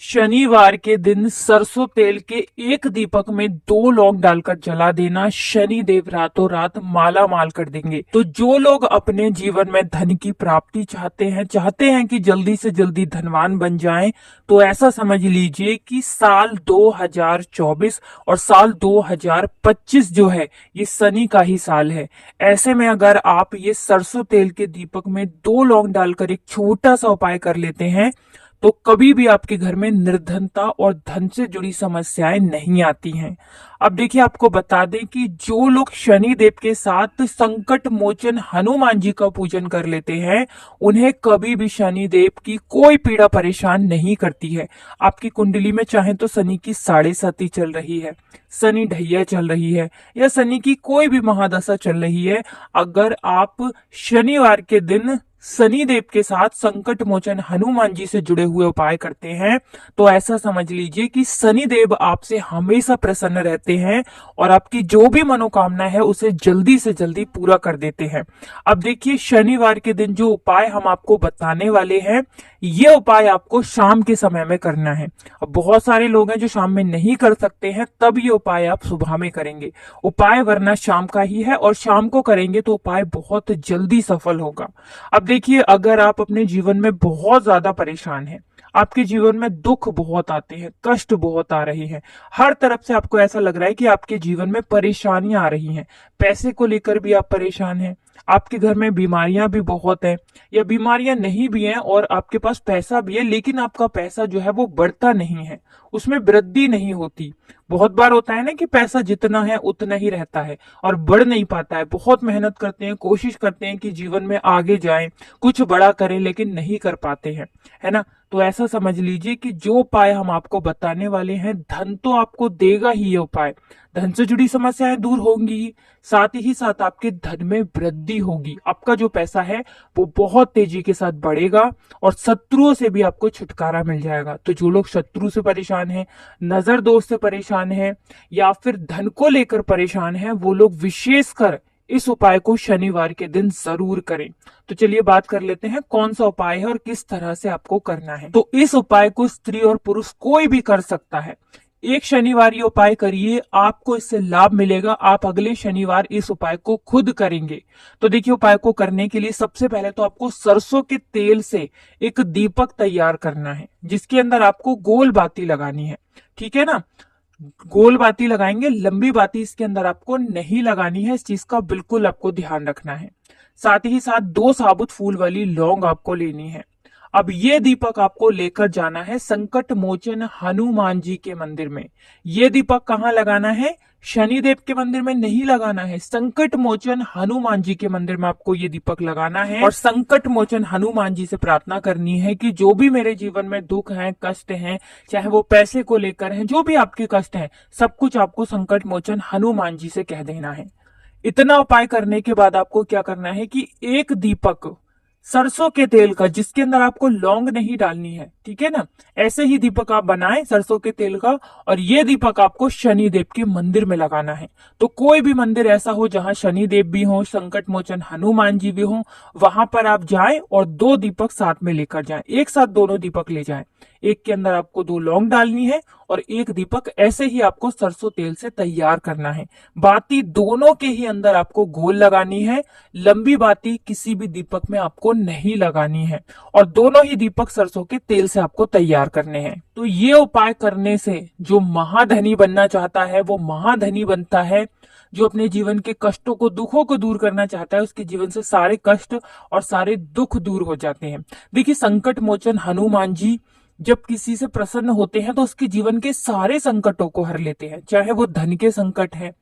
शनिवार के दिन सरसों तेल के एक दीपक में 2 लौंग डालकर जला देना शनि देव रातों रात माला माल कर देंगे। तो जो लोग अपने जीवन में धन की प्राप्ति चाहते हैं कि जल्दी से जल्दी धनवान बन जाएं, तो ऐसा समझ लीजिए कि साल 2024 और साल 2025 जो है ये शनि का ही साल है। ऐसे में अगर आप ये सरसों तेल के दीपक में 2 लौंग डालकर एक छोटा सा उपाय कर लेते हैं तो कभी भी आपके घर में निर्धनता और धन से जुड़ी समस्याएं नहीं आती हैं। अब देखिए, आपको बता दें कि जो लोग शनि देव के साथ संकट मोचन हनुमान जी का पूजन कर लेते हैं, उन्हें कभी भी शनि देव की कोई पीड़ा परेशान नहीं करती है। आपकी कुंडली में चाहे तो शनि की 7.5 चल रही है, शनि ढैया चल रही है, या शनि की कोई भी महादशा चल रही है, अगर आप शनिवार के दिन शनि देव के साथ संकट मोचन हनुमान जी से जुड़े हुए उपाय करते हैं, तो ऐसा समझ लीजिए कि शनि देव आपसे हमेशा प्रसन्न रहते हैं और आपकी जो भी मनोकामना है उसे जल्दी से जल्दी पूरा कर देते हैं। अब देखिए, शनिवार के दिन जो उपाय हम आपको बताने वाले हैं, ये उपाय आपको शाम के समय में करना है। अब बहुत सारे लोग हैं जो शाम में नहीं कर सकते हैं, तब ये उपाय आप सुबह में करेंगे। उपाय वरना शाम का ही है और शाम को करेंगे तो उपाय बहुत जल्दी सफल होगा। अब देखिए, अगर आप अपने जीवन में बहुत ज्यादा परेशान हैं, आपके जीवन में दुख बहुत आते हैं, कष्ट बहुत आ रहे हैं, हर तरफ से आपको ऐसा लग रहा है कि आपके जीवन में परेशानियां आ रही हैं, पैसे को लेकर भी आप परेशान हैं, आपके घर में बीमारियां भी बहुत हैं, या बीमारियां नहीं भी हैं और आपके पास पैसा भी है लेकिन आपका पैसा जो है वो बढ़ता नहीं है, उसमें वृद्धि नहीं होती। बहुत बार होता है ना कि पैसा जितना है उतना ही रहता है और बढ़ नहीं पाता है। बहुत मेहनत करते हैं, कोशिश करते हैं कि जीवन में आगे जाएं, कुछ बड़ा करें, लेकिन नहीं कर पाते हैं, है ना। तो ऐसा समझ लीजिए कि जो उपाय हम आपको बताने वाले हैं, धन तो आपको देगा ही ये उपाय, धन से जुड़ी समस्याएं दूर होंगी, साथ ही साथ आपके धन में वृद्धि होगी। आपका जो पैसा है वो बहुत तेजी के साथ बढ़ेगा और शत्रुओं से भी आपको छुटकारा मिल जाएगा। तो जो लोग शत्रु से परेशान हैं, नजर दोष से परेशान हैं, या फिर धन को लेकर परेशान हैं, वो लोग विशेषकर इस उपाय को शनिवार के दिन जरूर करें। तो चलिए बात कर लेते हैं कौन सा उपाय है और किस तरह से आपको करना है। तो इस उपाय को स्त्री और पुरुष कोई भी कर सकता है। एक शनिवार ये उपाय करिए, आपको इससे लाभ मिलेगा। आप अगले शनिवार इस उपाय को खुद करेंगे। तो देखिए, उपाय को करने के लिए सबसे पहले तो आपको सरसों के तेल से एक दीपक तैयार करना है, जिसके अंदर आपको गोल बाती लगानी है, ठीक है ना। गोल बाती लगाएंगे, लंबी बाती इसके अंदर आपको नहीं लगानी है, इस चीज का बिल्कुल आपको ध्यान रखना है। साथ ही साथ 2 साबुत फूल वाली लौंग आपको लेनी है। अब ये दीपक आपको लेकर जाना है संकट मोचन हनुमान जी के मंदिर में। ये दीपक कहाँ लगाना है? शनिदेव के मंदिर में नहीं लगाना है, संकट मोचन हनुमान जी के मंदिर में आपको ये दीपक लगाना है। और संकट मोचन हनुमान जी से प्रार्थना करनी है कि जो भी मेरे जीवन में दुख है, कष्ट है, चाहे वो पैसे को लेकर है, जो भी आपके कष्ट है, सब कुछ आपको संकट मोचन हनुमान जी से कह देना है। इतना उपाय करने के बाद आपको क्या करना है कि एक दीपक सरसों के तेल का, जिसके अंदर आपको लौंग नहीं डालनी है, ठीक है ना, ऐसे ही दीपक आप बनाएं सरसों के तेल का, और ये दीपक आपको शनि देव के मंदिर में लगाना है। तो कोई भी मंदिर ऐसा हो जहां शनि देव भी हो, संकट मोचन हनुमान जी भी हो, वहां पर आप जाएं और 2 दीपक साथ में लेकर जाएं, एक साथ दोनों दीपक ले जाएं। एक के अंदर आपको 2 लौंग डालनी है और एक दीपक ऐसे ही आपको सरसों तेल से तैयार करना है। बाती दोनों के ही अंदर आपको गोल लगानी है, लंबी बाती किसी भी दीपक में आपको नहीं लगानी है, और दोनों ही दीपक सरसों के तेल से आपको तैयार करने हैं। तो ये उपाय करने से जो महाधनी बनना चाहता है वो महाधनी बनता है। जो अपने जीवन के कष्टों को, दुखों को दूर करना चाहता है, उसके जीवन से सारे कष्ट और सारे दुख दूर हो जाते हैं। देखिए, संकट मोचन हनुमान जी जब किसी से प्रसन्न होते हैं तो उसके जीवन के सारे संकटों को हर लेते हैं, चाहे वो धन के संकट हैं,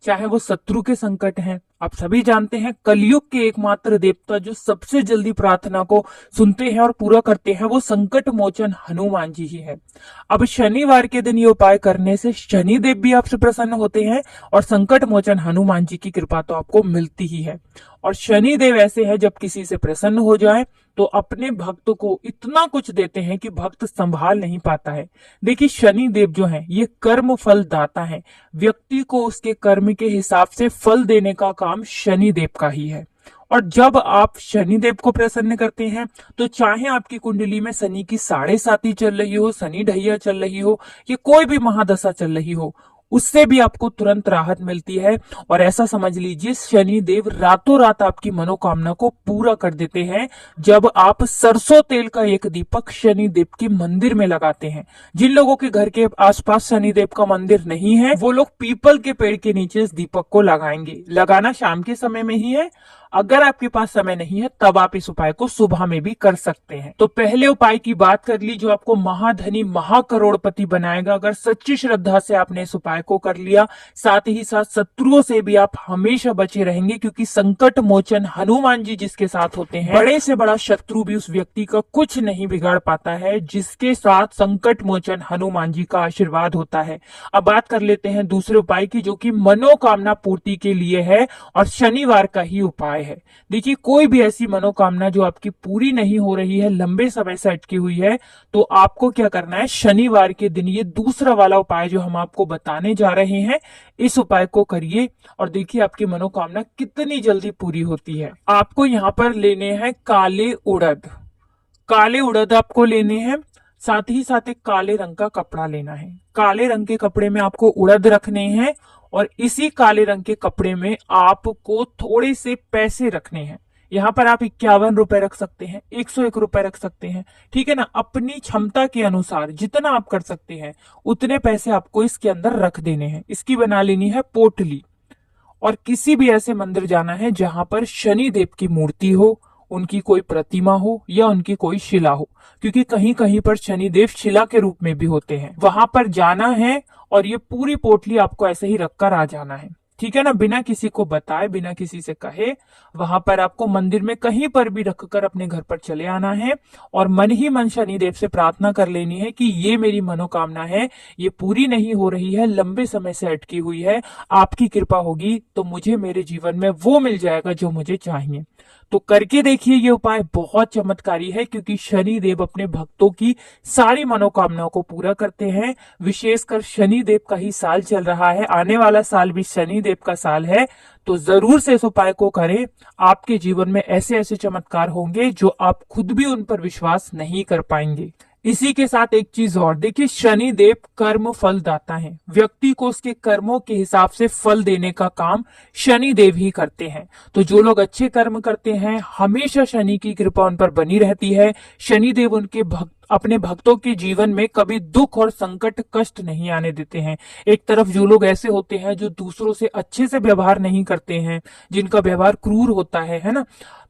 चाहे वो शत्रु के संकट हैं। आप सभी जानते हैं कलयुग के एकमात्र देवता जो सबसे जल्दी प्रार्थना को सुनते हैं और पूरा करते हैं, वो संकट मोचन हनुमान जी ही है। अब शनिवार के दिन ये उपाय करने से शनि देव भी आपसे प्रसन्न होते हैं और संकट मोचन हनुमान जी की कृपा तो आपको मिलती ही है। और शनि देव ऐसे है, जब किसी से प्रसन्न हो जाए तो अपने भक्त को इतना कुछ देते हैं कि भक्त संभाल नहीं पाता है। देखिए, शनि देव जो है ये कर्म फल दाता है, व्यक्ति को उसके कर्म के हिसाब से फल देने का काम शनि देव का ही है। और जब आप शनिदेव को प्रसन्न करते हैं तो चाहे आपकी कुंडली में शनि की 7.5 चल रही हो, शनि ढैया चल रही हो, या कोई भी महादशा चल रही हो, उससे भी आपको तुरंत राहत मिलती है। और ऐसा समझ लीजिए शनि देव रातों रात आपकी मनोकामना को पूरा कर देते हैं जब आप सरसों तेल का एक दीपक शनि देव के मंदिर में लगाते हैं। जिन लोगों के घर के आसपास शनि देव का मंदिर नहीं है वो लोग पीपल के पेड़ के नीचे इस दीपक को लगाएंगे। लगाना शाम के समय में ही है, अगर आपके पास समय नहीं है तब आप इस उपाय को सुबह में भी कर सकते हैं। तो पहले उपाय की बात कर ली जो आपको महाधनी महाकरोड़पति बनाएगा। अगर सच्ची श्रद्धा से आपने इस उपाय को कर लिया, साथ ही साथ शत्रुओं से भी आप हमेशा बचे रहेंगे, क्योंकि संकट मोचन हनुमान जी जिसके साथ होते हैं, बड़े से बड़ा शत्रु भी उस व्यक्ति का कुछ नहीं बिगाड़ पाता है जिसके साथ संकट मोचन हनुमान जी का आशीर्वाद होता है। अब बात कर लेते हैं दूसरे उपाय की, जो कि मनोकामना पूर्ति के लिए है और शनिवार का ही उपाय है। देखिए कोई भी ऐसी मनोकामना जो आपकी पूरी नहीं हो रही है, लंबे समय से अटकी हुई है, तो आपको क्या करना है, शनिवार के दिन ये दूसरा वाला उपाय जो हम आपको बताने जा रहे हैं, इस उपाय को करिए और देखिए आपकी मनोकामना कितनी जल्दी पूरी होती है। आपको यहाँ पर लेने हैं काले उड़द। काले उड़द आपको लेने हैं, साथ ही साथ एक काले रंग का कपड़ा लेना है। काले रंग के कपड़े में आपको उड़द रखने हैं और इसी काले रंग के कपड़े में आपको थोड़े से पैसे रखने हैं। यहाँ पर आप 51 रुपए रख सकते हैं, 101 रुपए रख सकते हैं, ठीक है ना। अपनी क्षमता के अनुसार जितना आप कर सकते हैं उतने पैसे आपको इसके अंदर रख देने हैं। इसकी बना लेनी है पोटली और किसी भी ऐसे मंदिर जाना है जहां पर शनि देव की मूर्ति हो, उनकी कोई प्रतिमा हो या उनकी कोई शिला हो, क्योंकि कहीं कहीं पर शनिदेव शिला के रूप में भी होते हैं। वहां पर जाना है और ये पूरी पोटली आपको ऐसे ही रखकर आ जाना है, ठीक है ना, बिना किसी को बताए, बिना किसी से कहे। वहां पर आपको मंदिर में कहीं पर भी रखकर अपने घर पर चले आना है और मन ही मन शनिदेव से प्रार्थना कर लेनी है कि ये मेरी मनोकामना है, ये पूरी नहीं हो रही है, लंबे समय से अटकी हुई है, आपकी कृपा होगी तो मुझे मेरे जीवन में वो मिल जाएगा जो मुझे चाहिए। तो करके देखिए, ये उपाय बहुत चमत्कारी है, क्योंकि शनि देव अपने भक्तों की सारी मनोकामनाओं को पूरा करते हैं। विशेषकर शनि देव का ही साल चल रहा है, आने वाला साल भी शनि देव का साल है, तो जरूर से इस उपाय को करें। आपके जीवन में ऐसे ऐसे चमत्कार होंगे जो आप खुद भी उन पर विश्वास नहीं कर पाएंगे। इसी के साथ एक चीज और, देखिए शनि देव कर्म फल दाता है। व्यक्ति को उसके कर्मों के हिसाब से फल देने का काम शनि देव ही करते हैं। तो जो लोग अच्छे कर्म करते हैं हमेशा शनि की कृपा उन पर बनी रहती है। शनि देव उनके अपने भक्तों के जीवन में कभी दुख और संकट कष्ट नहीं आने देते हैं। एक तरफ जो लोग ऐसे होते हैं जो दूसरों से अच्छे से व्यवहार नहीं करते हैं, जिनका व्यवहार क्रूर होता है ना,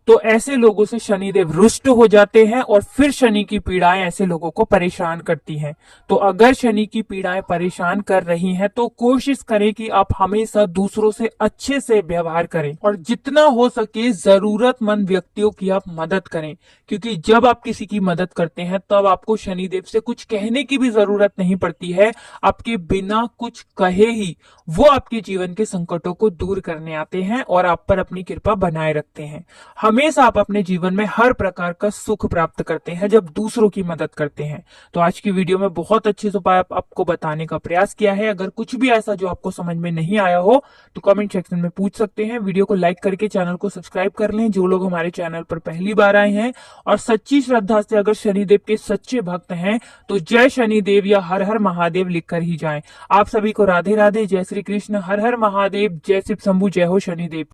तो ऐसे लोगों से शनिदेव रुष्ट हो जाते हैं और फिर शनि की पीड़ाएं ऐसे लोगों को परेशान करती हैं। तो अगर शनि की पीड़ाएं परेशान कर रही हैं तो कोशिश करें कि आप हमेशा दूसरों से अच्छे से व्यवहार करें और जितना हो सके जरूरतमंद व्यक्तियों की आप मदद करें, क्योंकि जब आप किसी की मदद करते हैं तब आपको शनिदेव से कुछ कहने की भी जरूरत नहीं पड़ती है। आपके बिना कुछ कहे ही वो आपके जीवन के संकटों को दूर करने आते हैं और आप पर अपनी कृपा बनाए रखते हैं। हमेशा आप अपने जीवन में हर प्रकार का सुख प्राप्त करते हैं जब दूसरों की मदद करते हैं। तो आज की वीडियो में बहुत अच्छे से उपाय आपको बताने का प्रयास किया है। अगर कुछ भी ऐसा जो आपको समझ में नहीं आया हो तो कमेंट सेक्शन में पूछ सकते हैं। वीडियो को लाइक करके चैनल को सब्सक्राइब कर लें जो लोग हमारे चैनल पर पहली बार आए हैं, और सच्ची श्रद्धा से अगर शनिदेव के सच्चे भक्त हैं तो जय शनिदेव या हर हर महादेव लिखकर ही जाएं। आप सभी को राधे राधे, जय श्री कृष्ण, हर हर महादेव, जय शिव शंभू, जय हो शनिदेव।